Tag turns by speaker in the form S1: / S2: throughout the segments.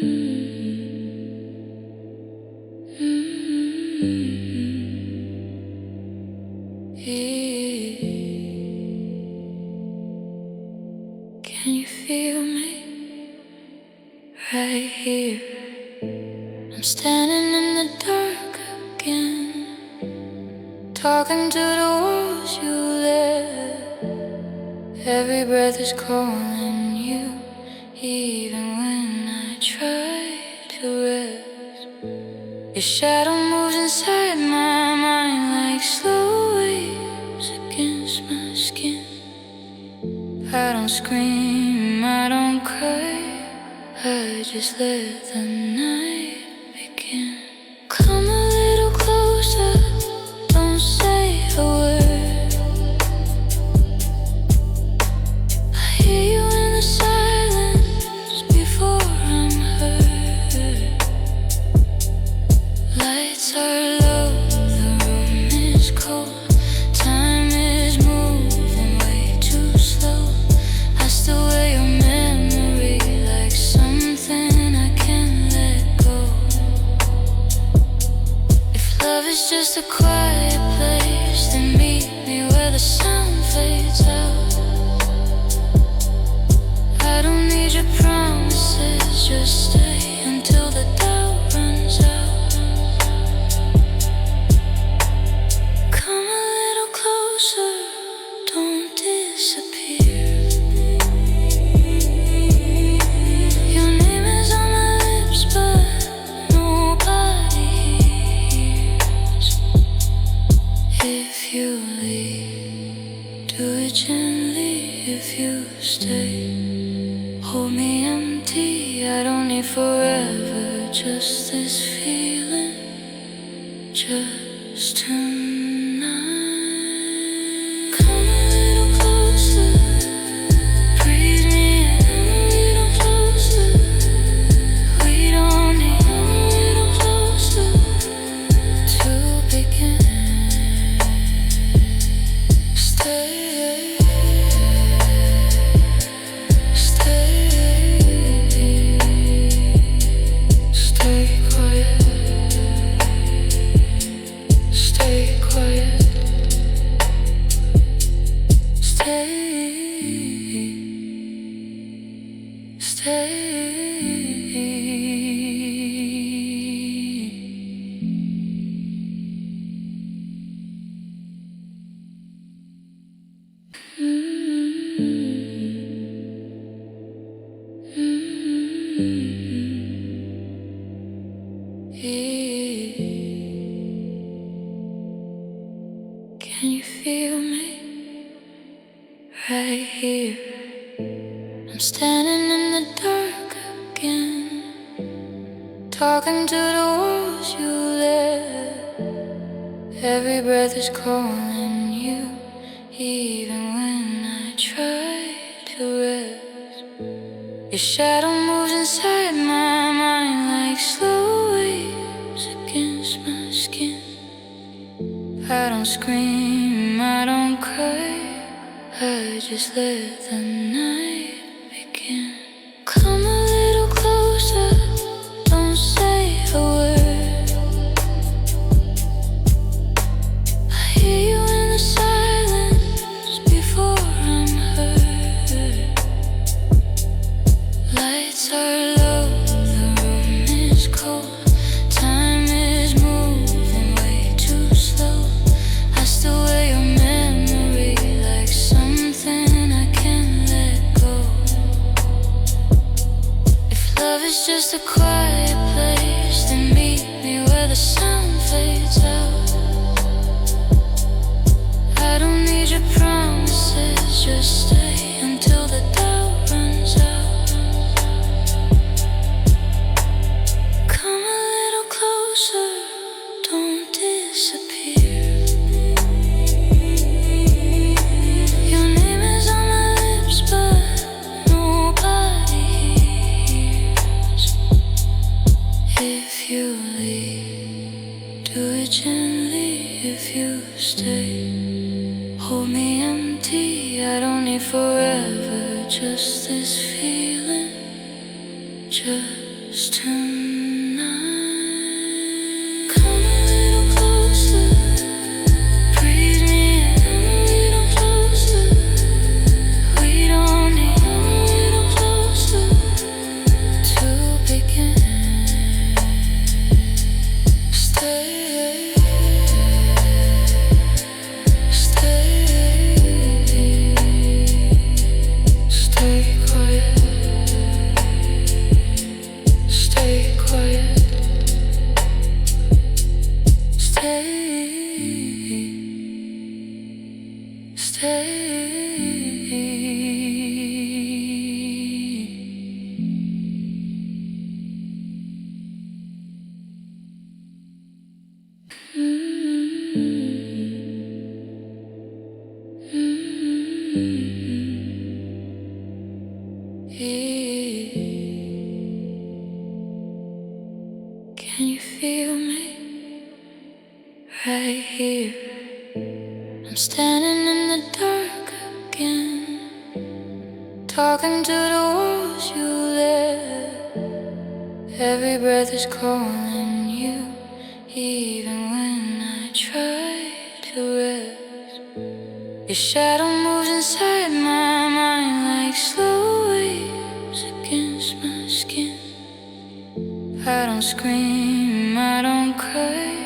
S1: Can you feel me right here? I'm standing in the dark again, talking to the walls you left. Every breath is calling you, even when I try to rest. Your shadow moves inside my mind like slow waves against my skin. I don't scream, I don't cry, I just let the night begin. Come a little closer, don't say a word. I hear you in the silence before I'm heard. Lights are low, the room is cold, time is moving way too slow. I still wear your memory like something I can't let go. If love is just a quiet place, then meet me where the sound fades out. I don't need your promises, just stay until the doubt runs out. Come a little closer, don't disappear. Your name is on my lips, but nobody hears. If you leave, do it gently. If you stay, hold me empty. I don't need forever, just this feeling, just tonight. Come a little closer, breathe me in a little closer. We don't need a little closer to begin. Stay, stay, stay quiet, stay quiet, stay, stay. Can you feel me right here? I'm standing in the dark again, talking to the walls you left. Every breath is calling you, even when I try to rest. Your shadow moves inside my mind like slow waves against my skin. I don't scream, I don't cry, I just let the night begin. Come a little closer, don't say a word. I hear you in the silence before I'm heard. Lights are low, the room is cold, time is moving way too slow. I still wear your memory like something I can't let go. If love is just a quiet place, then meet me where the sound fades out. I don't need your promises, just stay until the doubt runs out. Come a little closer, don't disappear. Your name is on my lips, but nobody hears. If you leave, do it gently. If you stay, hold me empty. I don't need forever, just this feeling, just just tonight. Come a little closer, breathe me in a little closer. We don't need a little closer to begin. Stay, stay, stay quiet. Stay quiet. Stay, stay. Can you feel me right here? I'm standing in the dark again, talking to the walls you lit. Every breath is calling you, even when I try to rest. Your shadow moves inside my mind like slow waves against my skin. I don't scream, I don't cry,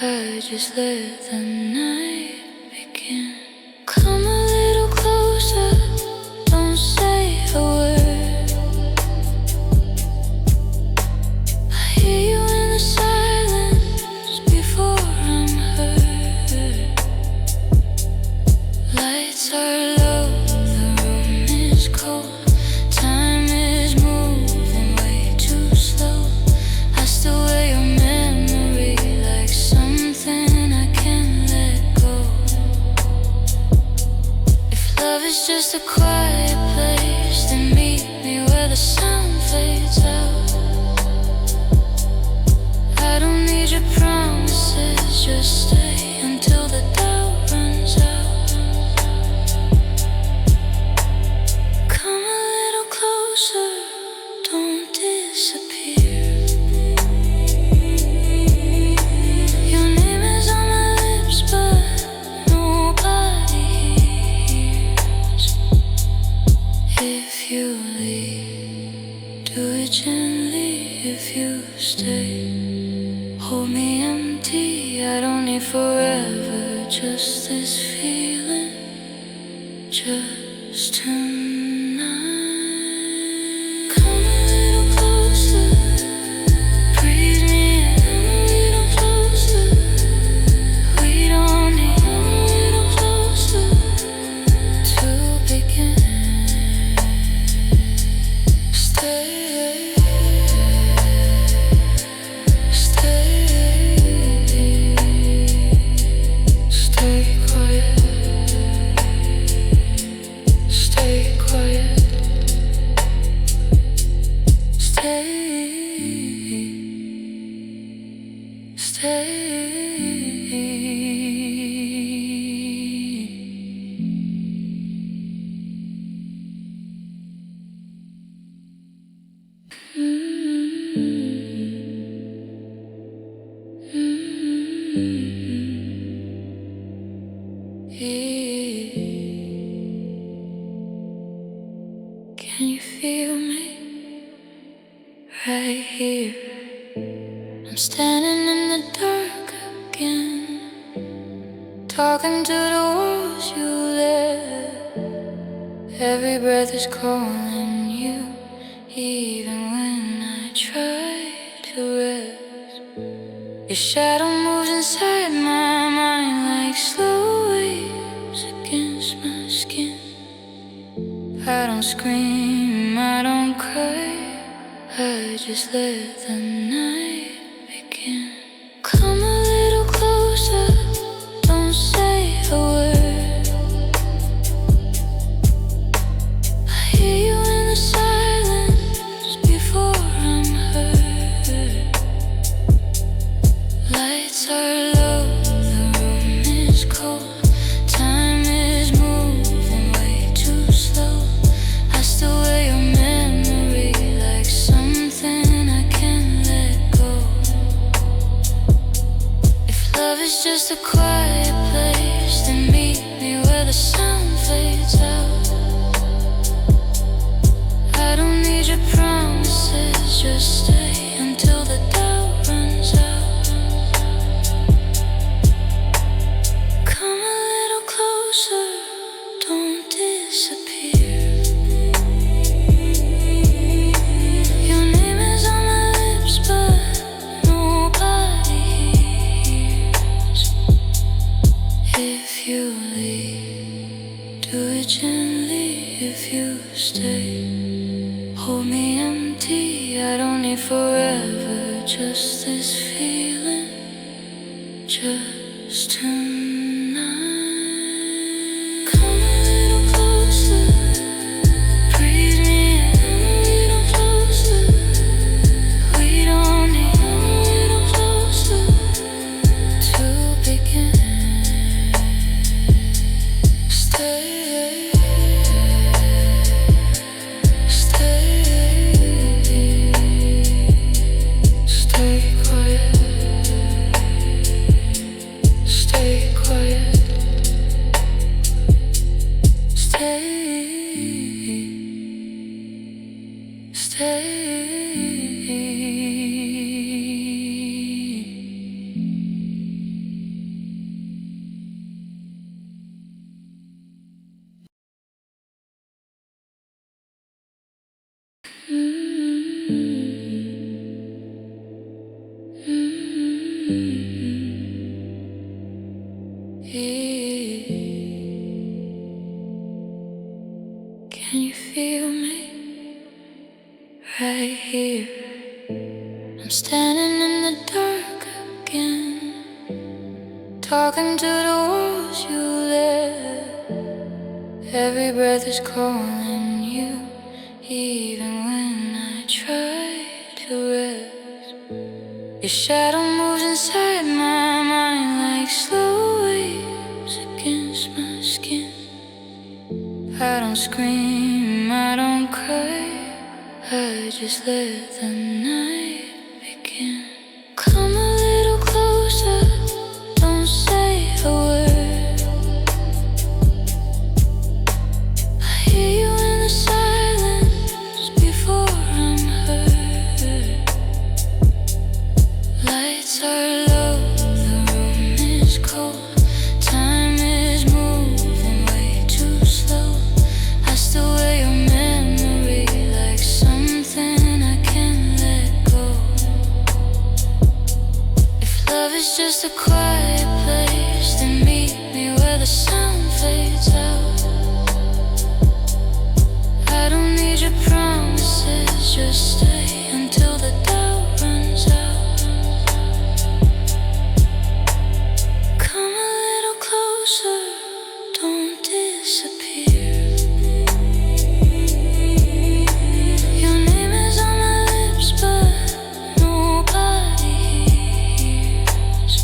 S1: I just let the night begin. Come a little closer, don't say a word. I hear you in the silence before I'm heard. Lights are low, the room is cold. Time is moving way too slow. I still wear your memory like something I can't let go. If love is just a quiet place, then meet me where the sound fades out. I don't need your promises, just stay until the doubt runs out. Come a little closer, don't disappear. Your name is on my lips, but nobody hears. If you leave, do it gently. If you stay, hold me empty. I don't need forever, just this feeling, just tonight. Come a little closer, breathe me in a little closer. We don't need a little closer to begin. Stay, stay, stay quiet. Stay quiet. Stay, stay. Can you feel me right here? I'm standing in the dark again, talking to the walls you lit. Every breath is calling you, even when I try to rest. Your shadow moves inside my mind like slow waves against my skin. I don't scream, I don't cry, I just let the night begin. Come a little closer, don't say a word. I hear you in the silence before I'm heard. Lights are low, the room is cold. Time is moving way too slow. I still wear your memory like something just a quiet place, then meet me where the sound fades out. I don't need your promises, just stay until the doubt runs out. Come a little closer, don't disappear. Your name is on my lips, but nobody hears. If you leave, do it gently. If you stay, hold me empty. I don't need forever, just this feeling, just tonight. Come a little closer, breathe me in a little closer. We don't need a little closer to begin. Stay. Can you feel me right here? I'm standing in the dark again, talking to the walls you lit. Every breath is calling you, even when I try to rest. Your shadow moves inside my mind like slow waves against my skin. I don't scream, I don't cry, I just let the night begin. Come a little closer, don't say a word. I hear you in the silence before I'm heard. Lights are low, the room is cold. Time is moving way too slow. I still wear your memory like something I can't let go. If love is just a quiet place, then meet me where the sound fades out. I don't need your promises, just stay until the doubt runs out. Come a little closer, don't disappear. Your name is on my lips, but nobody hears.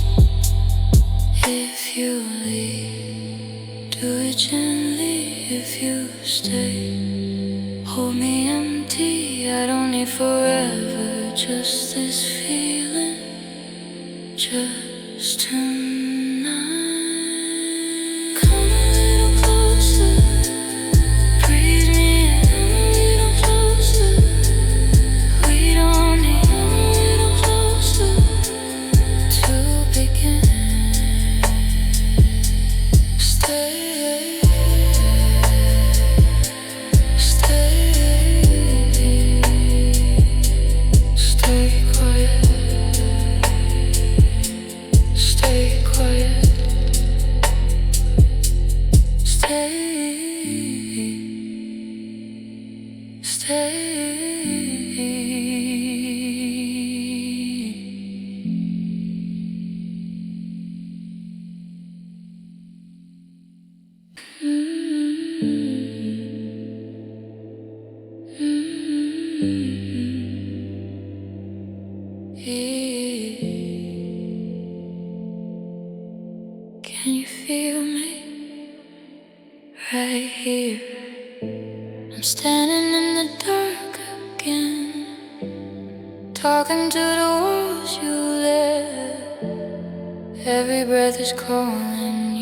S1: If you leave, do it gently. If you stay, hold me empty. I don't need forever, just this feeling, just tonight. Come a little closer, breathe me in a little closer. We don't need a little closer to begin. Stay. Can you feel me right here? I'm standing in the dark again, talking to the walls you lit. Every breath is calling you.